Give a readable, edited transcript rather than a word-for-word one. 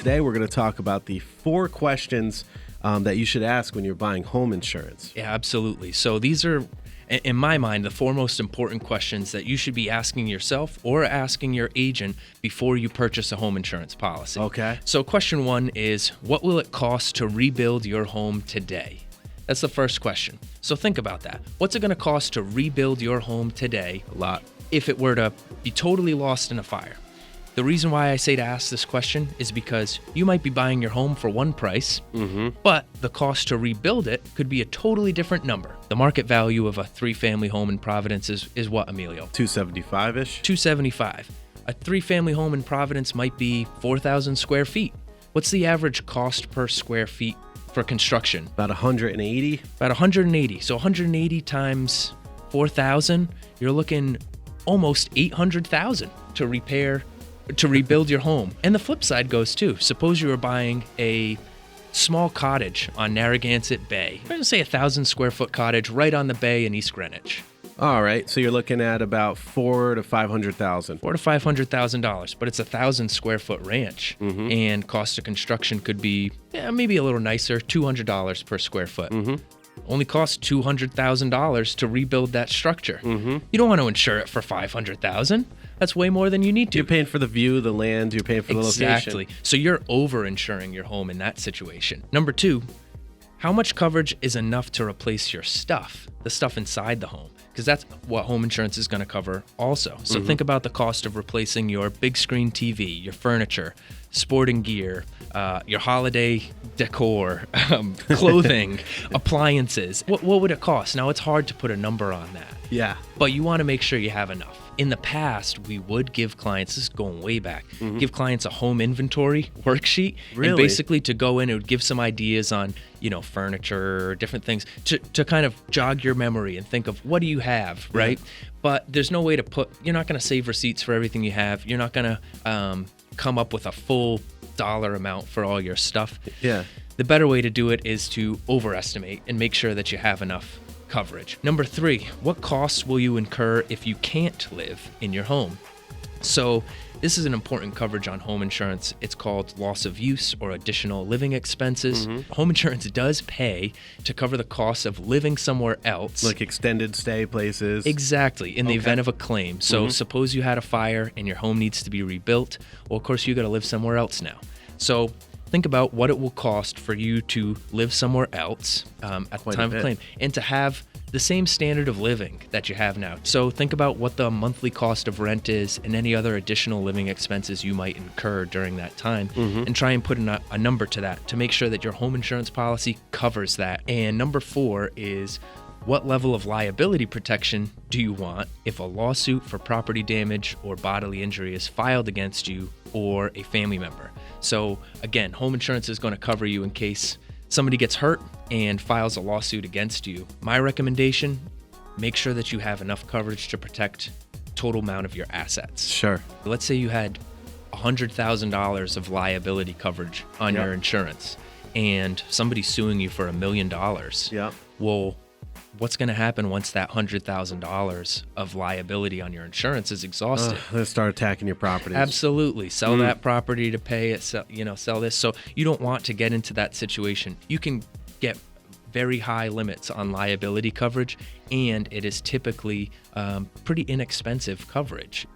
Today, we're going to talk about the 4 questions that you should ask when you're buying home insurance. Yeah, absolutely. So these are, in my mind, the 4 most important questions that you should be asking yourself or asking your agent before you purchase a home insurance policy. Okay. So question 1 is, what will it cost to rebuild your home today? That's the first question. So think about that. What's it going to cost to rebuild your home today? A lot. If it were to be totally lost in a fire. The reason why I say to ask this question is because you might be buying your home for one price, but the cost to rebuild it could be a totally different number. The market value of a 3-family home in Providence is what, Emilio? $275-ish? $275. A 3-family home in Providence might be 4,000 square feet. What's the average cost per square feet for construction? About 180. About 180. So 180 times 4,000, you're looking almost 800,000 to rebuild your home. And the flip side goes too. Suppose you were buying a small cottage on Narragansett Bay. I'm going to say 1,000 square foot cottage right on the bay in East Greenwich. All right, so you're looking at about $400,000 to $500,000. $400,000 to $500,000, but it's a 1,000 square foot ranch, and cost of construction could be maybe a little nicer, $200 per square foot. Only costs $200,000 to rebuild that structure. You don't want to insure it for $500,000. That's way more than you need to. You're paying for the view, the land, you're paying for the location. Exactly. So you're over-insuring your home in that situation. Number 2, how much coverage is enough to replace your stuff, the stuff inside the home? Because that's what home insurance is going to cover also. So think about the cost of replacing your big screen TV, your furniture, sporting gear, your holiday decor, clothing, appliances. What would it cost? Now, it's hard to put a number on that. Yeah. But you want to make sure you have enough. In the past, we would give clients, this is going way back, give clients a home inventory worksheet. Really? And basically to go in, it would give some ideas on, furniture, different things to kind of jog your memory and think of what do you have, right? But there's no way to you're not going to save receipts for everything you have. You're not going to come up with a full dollar amount for all your stuff. Yeah. The better way to do it is to overestimate and make sure that you have enough coverage. Number 3, what costs will you incur if you can't live in your home? So this is an important coverage on home insurance. It's called loss of use or additional living expenses. Home insurance does pay to cover the costs of living somewhere else. Like extended stay places. Exactly, in the event of a claim. So suppose you had a fire and your home needs to be rebuilt. Well, of course, you got to live somewhere else now. So think about what it will cost for you to live somewhere else at the time of a claim and to have the same standard of living that you have now. So think about what the monthly cost of rent is and any other additional living expenses you might incur during that time, and try and put a number to that to make sure that your home insurance policy covers that. And number 4 is, what level of liability protection do you want if a lawsuit for property damage or bodily injury is filed against you or a family member? So again, home insurance is going to cover you in case somebody gets hurt and files a lawsuit against you. My recommendation, make sure that you have enough coverage to protect total amount of your assets. Sure. Let's say you had $100,000 of liability coverage on your insurance and somebody's suing you for $1 million. Yeah. Well, what's going to happen once that $100,000 of liability on your insurance is exhausted? Let's start attacking your properties. Absolutely. Sell that property to pay it, sell this. So you don't want to get into that situation. You can get very high limits on liability coverage, and it is typically pretty inexpensive coverage.